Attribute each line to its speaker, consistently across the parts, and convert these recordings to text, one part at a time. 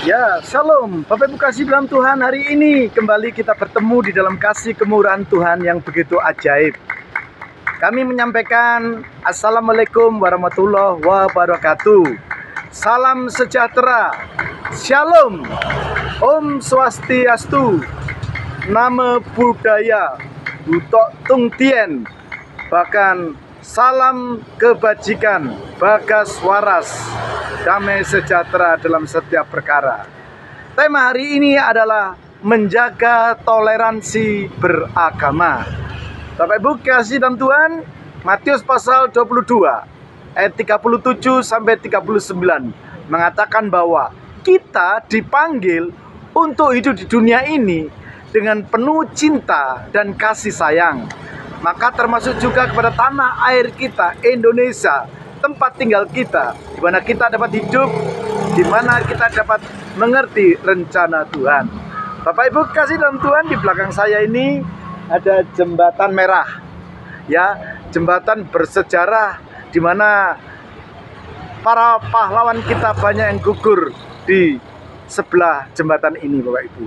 Speaker 1: Ya, shalom. Bapak Ibu kasih dalam Tuhan, hari ini kembali kita bertemu di dalam kasih kemurahan Tuhan yang begitu ajaib. Kami menyampaikan Assalamualaikum warahmatullahi wabarakatuh. Salam sejahtera. Shalom. Om Swastiastu. Namo Buddhaya. Butok Tung Tien. Bahkan salam kebajikan, bagas waras, damai sejahtera dalam setiap perkara. Tema hari ini adalah menjaga toleransi beragama. Bapak Ibu kasih dalam Tuhan, Matius pasal 22 ayat 37 sampai 39 mengatakan bahwa kita dipanggil untuk hidup di dunia ini dengan penuh cinta dan kasih sayang. Maka termasuk juga kepada tanah air kita, Indonesia, tempat tinggal kita, di mana kita dapat hidup, di mana kita dapat mengerti rencana Tuhan. Bapak Ibu kasih dalam Tuhan, di belakang saya ini ada jembatan merah, ya, jembatan bersejarah, di mana para pahlawan kita banyak yang gugur di sebelah jembatan ini, Bapak Ibu.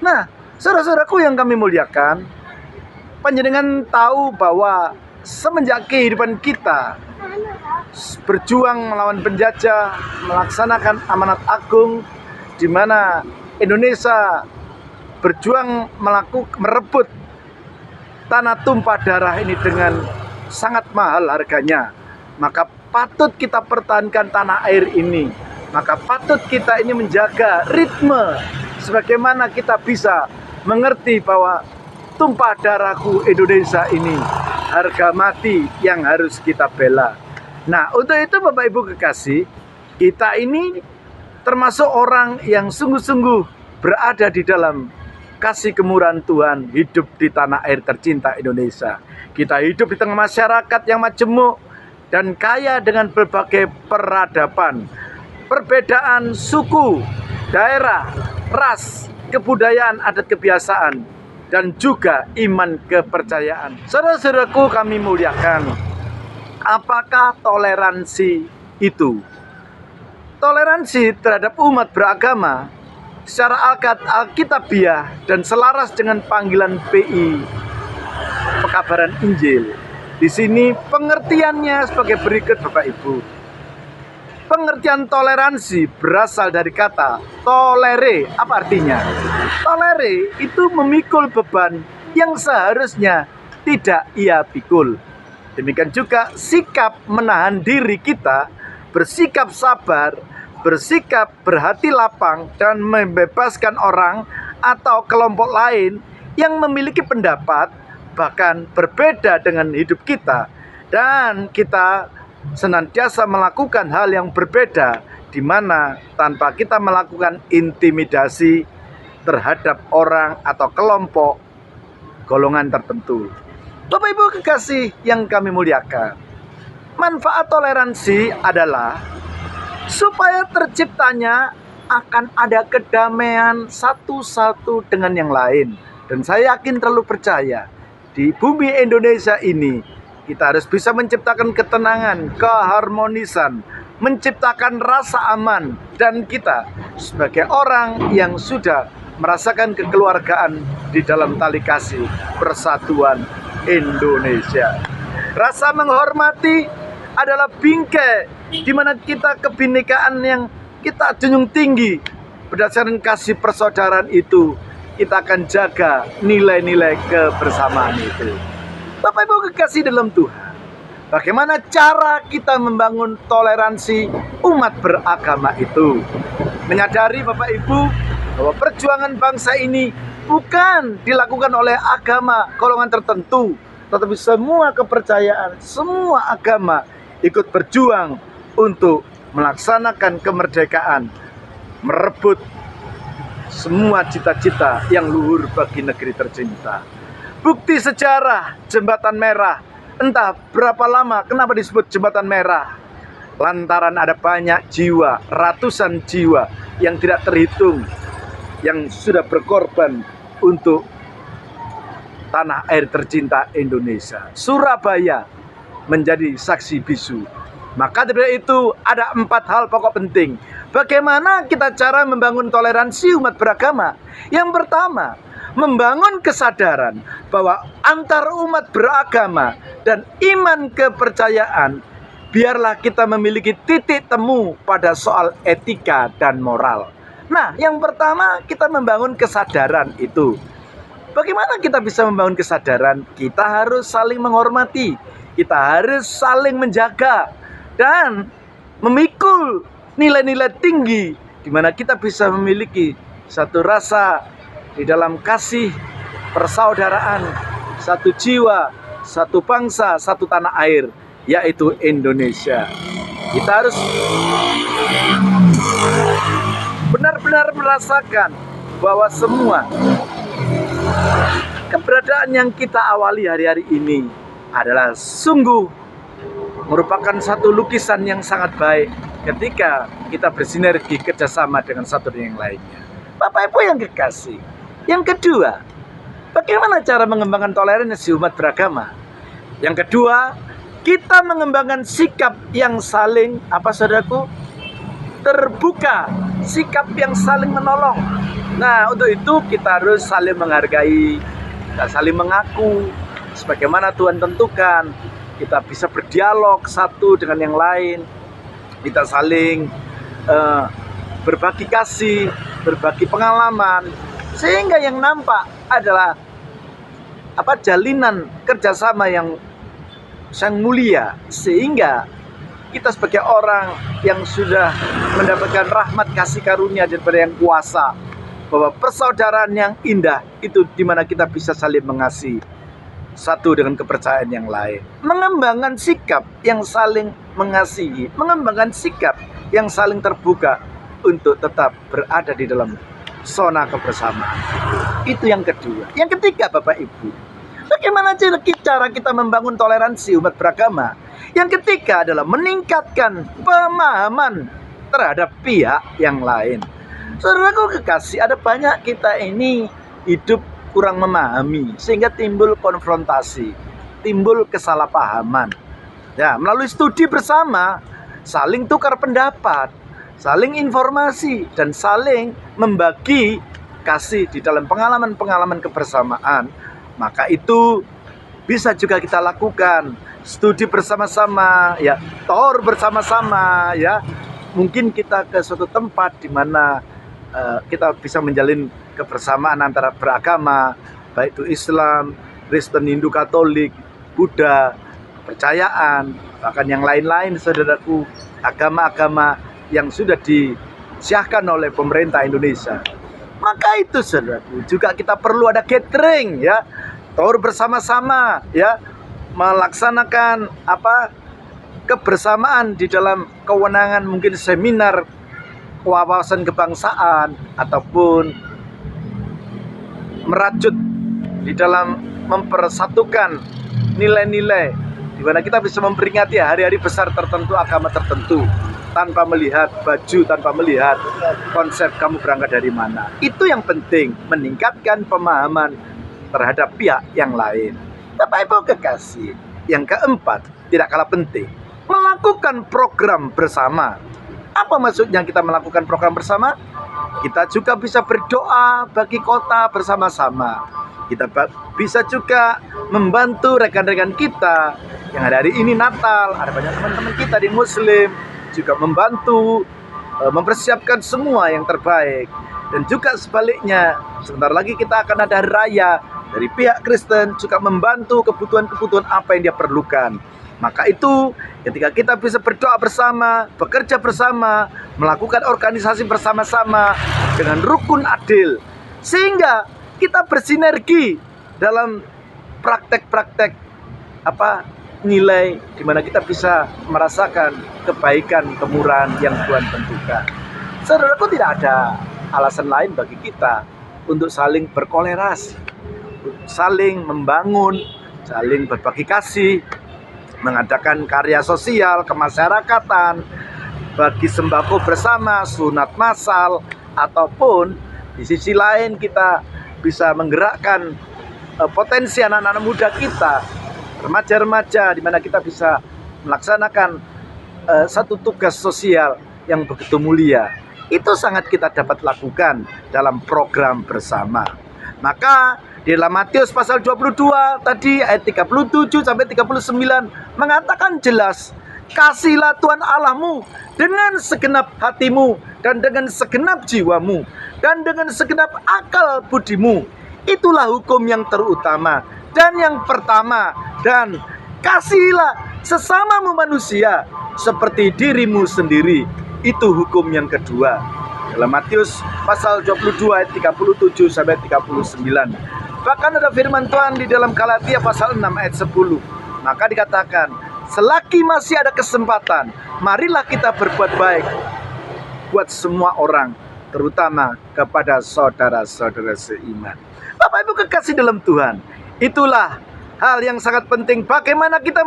Speaker 1: Nah, saudara-saudaraku yang kami muliakan, panjenengan tahu bahwa semenjak kehidupan kita berjuang melawan penjajah, melaksanakan amanat agung, di mana Indonesia berjuang merebut tanah tumpah darah ini dengan sangat mahal harganya, maka patut kita pertahankan tanah air ini. Maka patut kita ini menjaga ritme sebagaimana kita bisa mengerti bahwa tumpah darahku Indonesia ini harga mati yang harus kita bela. Nah, untuk itu Bapak Ibu kekasih, kita ini termasuk orang yang sungguh-sungguh berada di dalam kasih kemurahan Tuhan, hidup di tanah air tercinta Indonesia. Kita hidup di tengah masyarakat yang majemuk dan kaya dengan berbagai peradaban, perbedaan suku, daerah, ras, kebudayaan, adat kebiasaan, dan juga iman kepercayaan. Saudara-saudaraku kami muliakan, apakah toleransi itu? Toleransi terhadap umat beragama secara alkitabiah dan selaras dengan panggilan PI, pekabaran Injil. Di sini pengertiannya sebagai berikut, Bapak Ibu. Pengertian toleransi berasal dari kata tolere. Apa artinya? Tolere itu memikul beban yang seharusnya tidak ia pikul. Demikian juga sikap menahan diri kita, bersikap sabar, bersikap berhati lapang, dan membebaskan orang atau kelompok lain yang memiliki pendapat bahkan berbeda dengan hidup kita, dan kita senantiasa melakukan hal yang berbeda, di mana tanpa kita melakukan intimidasi terhadap orang atau kelompok golongan tertentu. Bapak Ibu kekasih yang kami muliakan, manfaat toleransi adalah supaya terciptanya akan ada kedamaian satu dengan yang lain. Dan saya yakin terlalu percaya, di bumi Indonesia ini kita harus bisa menciptakan ketenangan, keharmonisan, menciptakan rasa aman. Dan kita sebagai orang yang sudah merasakan kekeluargaan di dalam tali kasih persatuan Indonesia. Rasa menghormati adalah bingkai di mana kita kebinekaan yang kita junjung tinggi. Berdasarkan kasih persaudaraan itu, kita akan jaga nilai-nilai kebersamaan itu. Bapak Ibu kekasih dalam Tuhan, bagaimana cara kita membangun toleransi umat beragama itu? Menyadari Bapak Ibu bahwa perjuangan bangsa ini bukan dilakukan oleh agama golongan tertentu, tetapi semua kepercayaan, semua agama ikut berjuang untuk melaksanakan kemerdekaan, merebut semua cita-cita yang luhur bagi negeri tercinta. Bukti sejarah jembatan merah, entah berapa lama, kenapa disebut jembatan merah? Lantaran ada banyak jiwa, ratusan jiwa yang tidak terhitung, yang sudah berkorban untuk tanah air tercinta Indonesia. Surabaya menjadi saksi bisu. Maka dari itu ada 4 hal pokok penting. Bagaimana kita cara membangun toleransi umat beragama? Yang pertama, membangun kesadaran bahwa antar umat beragama dan iman kepercayaan, biarlah kita memiliki titik temu pada soal etika dan moral. Nah, yang pertama kita membangun kesadaran itu. Bagaimana kita bisa membangun kesadaran? Kita harus saling menghormati, kita harus saling menjaga dan memikul nilai-nilai tinggi di mana kita bisa memiliki satu rasa di dalam kasih persaudaraan, satu jiwa, satu bangsa, satu tanah air, yaitu Indonesia. Kita harus benar-benar merasakan bahwa semua keberadaan yang kita awali hari-hari ini adalah sungguh merupakan satu lukisan yang sangat baik ketika kita bersinergi kerjasama dengan satu dengan yang lainnya. Bapak Ibu yang kekasih, yang kedua, bagaimana cara mengembangkan toleransi umat beragama? Yang kedua, kita mengembangkan sikap yang saling, saudaraku? Terbuka, sikap yang saling menolong. Nah, untuk itu kita harus saling menghargai, kita saling mengaku, sebagaimana Tuhan tentukan. Kita bisa berdialog satu dengan yang lain, kita saling berbagi kasih, berbagi pengalaman, sehingga yang nampak adalah jalinan kerjasama yang sangat mulia, sehingga kita sebagai orang yang sudah mendapatkan rahmat kasih karunia daripada yang kuasa, bahwa persaudaraan yang indah itu dimana kita bisa saling mengasihi satu dengan kepercayaan yang lain, mengembangkan sikap yang saling mengasihi, mengembangkan sikap yang saling terbuka untuk tetap berada di dalam zona kebersamaan. Itu yang kedua. Yang ketiga, Bapak Ibu, bagaimana cara kita membangun toleransi umat beragama? Yang ketiga adalah meningkatkan pemahaman terhadap pihak yang lain. Saudaraku kekasih, ada banyak kita ini hidup kurang memahami, sehingga timbul konfrontasi, timbul kesalahpahaman. Ya, melalui studi bersama, saling tukar pendapat, saling informasi, dan saling membagi kasih di dalam pengalaman-pengalaman kebersamaan. Maka itu bisa juga kita lakukan, studi bersama-sama, ya, tor bersama-sama, ya. Mungkin kita ke suatu tempat di mana kita bisa menjalin kebersamaan antara beragama, baik itu Islam, Kristen, Hindu, Katolik, Buddha, kepercayaan, bahkan yang lain-lain, saudaraku, agama-agama yang sudah disiahkan oleh pemerintah Indonesia. Maka itu, saudaraku, juga kita perlu ada gathering, ya, tour bersama-sama, ya, melaksanakan kebersamaan di dalam kewenangan, mungkin seminar wawasan kebangsaan, ataupun merajut di dalam mempersatukan nilai-nilai di mana kita bisa memperingati hari-hari besar tertentu, agama tertentu, tanpa melihat baju, tanpa melihat konsep kamu berangkat dari mana. Itu yang penting, meningkatkan pemahaman terhadap pihak yang lain. Bapak Ibu kekasih, yang keempat, tidak kalah penting, melakukan program bersama. Apa maksudnya kita melakukan program bersama? Kita juga bisa berdoa bagi kota bersama-sama. Kita bisa juga membantu rekan-rekan kita yang hari ini Natal. Ada banyak teman-teman kita di Muslim juga membantu mempersiapkan semua yang terbaik. Dan juga sebaliknya, sebentar lagi kita akan ada hari raya, dari pihak Kristen juga membantu kebutuhan-kebutuhan apa yang dia perlukan. Maka itu ketika kita bisa berdoa bersama, bekerja bersama, melakukan organisasi bersama-sama dengan rukun adil, sehingga kita bersinergi dalam praktek-praktek nilai di mana kita bisa merasakan kebaikan, kemurahan yang Tuhan tentukan. Saudaraku, tidak ada alasan lain bagi kita untuk saling berkolerasi, saling membangun, saling berbagi kasih, mengadakan karya sosial kemasyarakatan, bagi sembako bersama, sunat massal, ataupun di sisi lain kita bisa menggerakkan potensi anak-anak muda kita, remaja-remaja, di mana kita bisa melaksanakan satu tugas sosial yang begitu mulia. Itu sangat kita dapat lakukan dalam program bersama. Maka di dalam Matius pasal 22 tadi ayat 37 sampai 39 mengatakan jelas, kasihlah Tuhan Allahmu dengan segenap hatimu dan dengan segenap jiwamu dan dengan segenap akal budimu. Itulah hukum yang terutama dan yang pertama. Dan kasihilah sesamamu manusia seperti dirimu sendiri. Itu hukum yang kedua. Dalam Matius pasal 22 ayat 37 sampai 39. Bahkan ada firman Tuhan di dalam Galatia pasal 6 ayat 10. Maka dikatakan, selagi masih ada kesempatan, marilah kita berbuat baik buat semua orang, terutama kepada saudara-saudara seiman. Bapak Ibu kekasih dalam Tuhan, itulah hal yang sangat penting. Bagaimana kita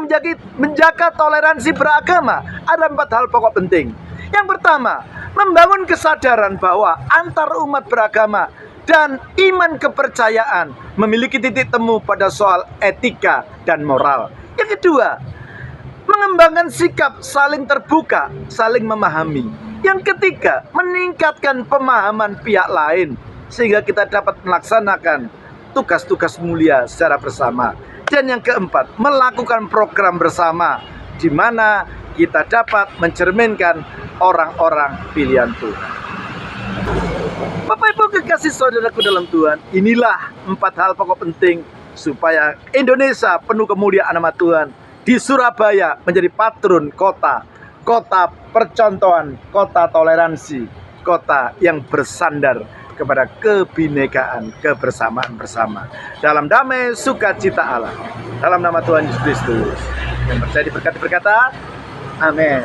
Speaker 1: menjaga toleransi beragama? Ada 4 hal pokok penting. Yang pertama, membangun kesadaran bahwa antar umat beragama dan iman kepercayaan memiliki titik temu pada soal etika dan moral. Yang kedua, mengembangkan sikap saling terbuka, saling memahami. Yang ketiga, meningkatkan pemahaman pihak lain sehingga kita dapat melaksanakan tugas-tugas mulia secara bersama. Dan yang keempat, melakukan program bersama di mana kita dapat mencerminkan orang-orang pilihan Tuhan. Bapak Ibu kekasih saudaraku dalam Tuhan, inilah 4 hal pokok penting supaya Indonesia penuh kemuliaan nama Tuhan, di Surabaya menjadi patron kota, kota percontohan, kota toleransi, kota yang bersandar kepada kebinekaan, kebersamaan bersama dalam damai sukacita Allah. Dalam nama Tuhan Yesus Kristus yang percaya diberkati berkata, amin.